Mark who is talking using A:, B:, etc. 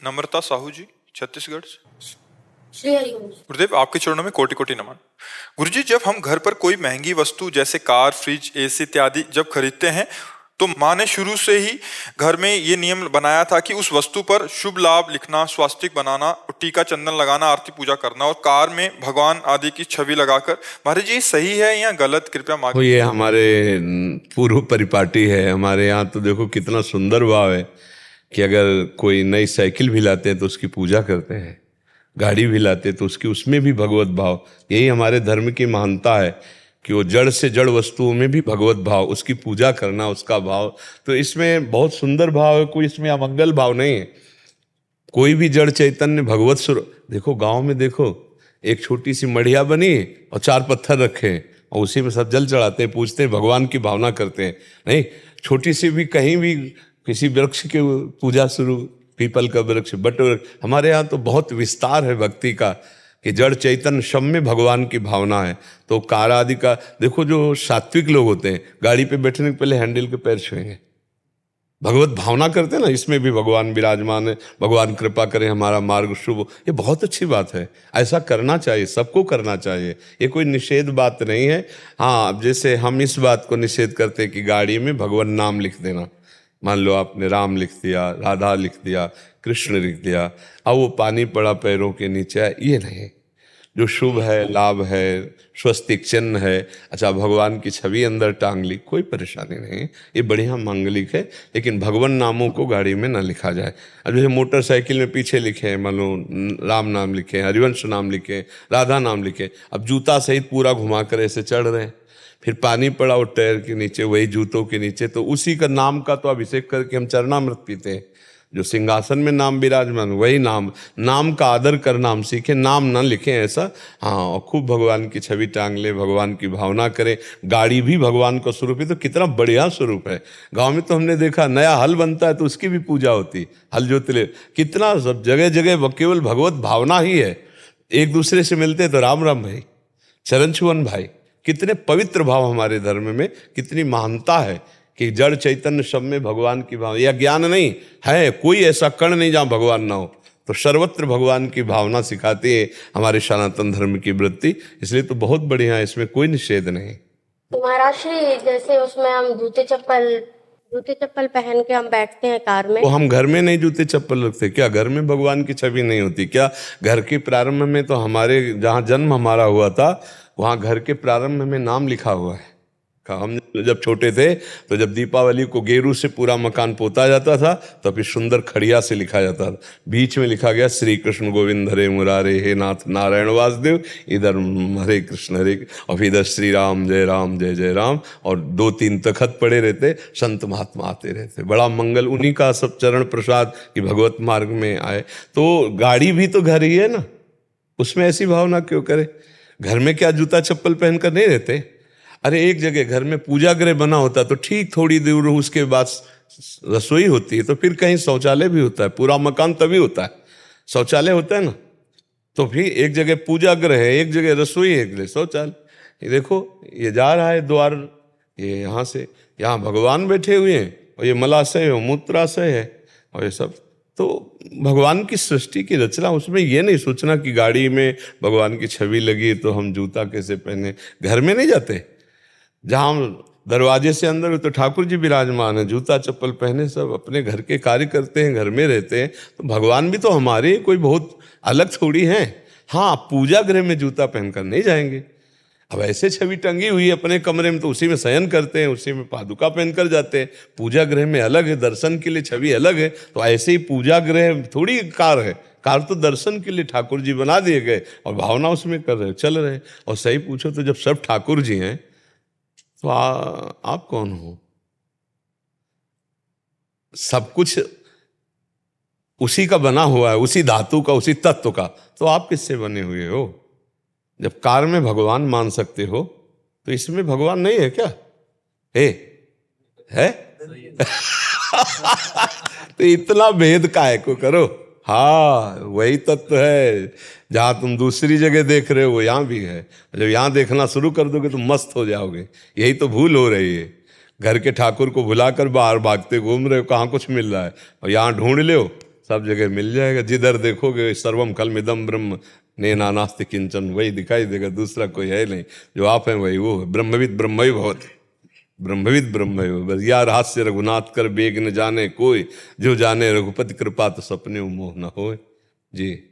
A: नम्रता साहू जी, छत्तीसगढ़ से।
B: श्री हरि गुरु।
A: गुरुदेव, आपके चरणों में कोटि कोटि नमन। गुरुजी, जब हम घर पर कोई महंगी वस्तु जैसे कार, फ्रिज, एसी इत्यादि जब खरीदते हैं तो माँ ने शुरू से ही घर में ये नियम बनाया था कि उस वस्तु पर शुभ लाभ लिखना, स्वास्तिक बनाना, टीका चंदन लगाना, आरती पूजा करना और कार में भगवान आदि की छवि लगाकर। महाराज जी, सही है या गलत? कृपया माँ।
C: ये हमारे पूर्व परिपाटी है। हमारे यहाँ तो देखो कितना सुंदर भाव है कि अगर कोई नई साइकिल भी लाते हैं तो उसकी पूजा करते हैं, गाड़ी भी लाते हैं तो उसमें भी भगवत भाव। यही हमारे धर्म की महानता है कि वो जड़ से जड़ वस्तुओं में भी भगवत भाव, उसकी पूजा करना, उसका भाव। तो इसमें बहुत सुंदर भाव है, कोई इसमें अमंगल भाव नहीं है। कोई भी जड़ चैतन्य भगवत स्वरूप। देखो गांव में देखो, एक छोटी सी मढ़िया बनी और 4 पत्थर रखे हैं और उसी में सब जल चढ़ाते हैं, पूछते हैं, भगवान की भावना करते हैं। नहीं, छोटी सी भी कहीं भी किसी वृक्ष की पूजा शुरू, पीपल का वृक्ष, बट वृक्ष। हमारे यहाँ तो बहुत विस्तार है भक्ति का कि जड़ चैतन्य सब में भगवान की भावना है। तो कार आदि का देखो, जो सात्विक लोग होते हैं गाड़ी पे बैठने के पहले हैंडल के पैर छुएंगे, भगवत भावना करते हैं ना, इसमें भी भगवान विराजमान है, भगवान कृपा करें, हमारा मार्ग शुभ हो। ये बहुत अच्छी बात है, ऐसा करना चाहिए, सबको करना चाहिए, ये कोई निषेध बात नहीं है। हाँ, जैसे हम इस बात को निषेध करते हैं कि गाड़ी में भगवान नाम लिख देना। मान लो आपने राम लिख दिया, राधा लिख दिया, कृष्ण लिख दिया, अब वो पानी पड़ा पैरों के नीचे, ये नहीं। जो शुभ है, लाभ है, स्वस्तिक चिन्ह है, अच्छा भगवान की छवि अंदर टांग ली, कोई परेशानी नहीं, ये बढ़िया मांगलिक है। लेकिन भगवान नामों को गाड़ी में ना लिखा जाए। अब जैसे मोटरसाइकिल में पीछे लिखे हैं, मान लो राम नाम लिखे, हरिवंश नाम लिखे, राधा नाम लिखे, अब जूता सहित पूरा घुमा कर ऐसे चढ़ रहे हैं, फिर पानी पड़ा और टायर के नीचे, वही जूतों के नीचे, तो उसी का नाम का तो अभिषेक करके हम चरणामृत पीते हैं। जो सिंहासन में नाम विराजमान, वही नाम का आदर करना हम सीखें, नाम ना लिखें ऐसा। हाँ, और खूब भगवान की छवि टांग ले, भगवान की भावना करें। गाड़ी भी भगवान का स्वरूप है, तो कितना बढ़िया स्वरूप है। गांव में तो हमने देखा, नया हल बनता है तो उसकी भी पूजा होती, हल जोतले, कितना सब जगह जगह केवल भगवत भावना ही है। एक दूसरे से मिलते तो राम राम भाई, चरण छुअन भाई, कितने पवित्र भाव हमारे धर्म में, कितनी महानता है कि जड़ चैतन्य सब में भगवान की भावना। यह ज्ञान नहीं है, कोई ऐसा कण नहीं जहाँ भगवान ना हो, तो सर्वत्र भगवान की भावना सिखाती है हमारे सनातन धर्म की वृत्ति। इसलिए तो बहुत बढ़िया है, इसमें कोई निषेध नहीं।
B: तो महाराज श्री, जैसे उसमें हम जूते चप्पल पहन के हम बैठते हैं कार में,
C: वो हम घर में नहीं जूते चप्पल रखते क्या? घर में भगवान की छवि नहीं होती क्या? घर के प्रारंभ में तो हमारे जहाँ जन्म हमारा हुआ था, वहाँ घर के प्रारंभ में नाम लिखा हुआ है। हम जब छोटे थे तो जब दीपावली को गेरू से पूरा मकान पोता जाता था तो फिर सुंदर खड़िया से लिखा जाता था, बीच में लिखा गया श्री कृष्ण गोविंद हरे मुरारे, हे नाथ नारायण वासुदेव, इधर हरे कृष्ण हरे, और फिर इधर श्री राम जय जय राम, और 2-3 तखत पड़े रहते, संत महात्मा आते रहते, बड़ा मंगल। उन्हीं का सब चरण प्रसाद कि भगवत मार्ग में आए। तो गाड़ी भी तो घर ही है ना, उसमें ऐसी भावना क्यों करे? घर में क्या जूता चप्पल पहनकर नहीं रहते? अरे एक जगह घर में पूजा गृह बना होता तो ठीक, थोड़ी दूर उसके बाद रसोई होती है, तो फिर कहीं शौचालय भी होता है। पूरा मकान तभी होता है, शौचालय होता है ना, तो फिर एक जगह पूजा गृह है, एक जगह रसोई है, एक जगह शौचालय। ये देखो, ये जा रहा है द्वार, ये यहाँ से यहाँ भगवान बैठे हुए हैं, और ये मलाशय है, मूत्राशय है, और ये सब तो भगवान की सृष्टि की रचना। उसमें ये नहीं सोचना कि गाड़ी में भगवान की छवि लगी तो हम जूता कैसे पहने। घर में नहीं जाते, जहाँ दरवाजे से अंदर तो ठाकुर जी विराजमान है, जूता चप्पल पहने सब अपने घर के कार्य करते हैं, घर में रहते हैं, तो भगवान भी तो हमारे कोई बहुत अलग थोड़ी हैं। हाँ, पूजा गृह में जूता पहनकर नहीं जाएंगे। अब ऐसे छवि टंगी हुई है अपने कमरे में, तो उसी में शयन करते हैं, उसी में पादुका पहनकर जाते हैं। पूजा गृह में अलग है, दर्शन के लिए छवि अलग है। तो ऐसे ही पूजा गृह थोड़ी कार है, कार तो दर्शन के लिए ठाकुर जी बना दिए गए और भावना उसमें कर रहे, चल रहे। और सही पूछो तो जब सब ठाकुर जी हैं तो आप कौन हो? सब कुछ उसी का बना हुआ है, उसी धातु का, उसी तत्व का, तो आप किससे बने हुए हो? जब कार में भगवान मान सकते हो तो इसमें भगवान नहीं है क्या? है? तो इतना भेद काहे को करो? हाँ, वही तत्व है। जहाँ तुम दूसरी जगह देख रहे हो वो यहाँ भी है। जब यहाँ देखना शुरू कर दोगे तो मस्त हो जाओगे। यही तो भूल हो रही है, घर के ठाकुर को भुलाकर बाहर भागते घूम रहे हो, कहाँ कुछ मिल रहा है, और यहाँ ढूंढ ले हो सब जगह मिल जाएगा। जिधर देखोगे सर्वम कलमिदम ब्रह्म नेना नास्ति किंचन, वही दिखाई देगा, दूसरा कोई है नहीं। जो आप हैं वही वो है। ब्रह्मविद ब्रह्मैव भवति, ब्रह्मविद ब्रह्मैव। बस यार हास्य रघुनाथ कर बेग न जाने कोई, जो जाने रघुपति कृपा तो सपने मोह न होए। जी।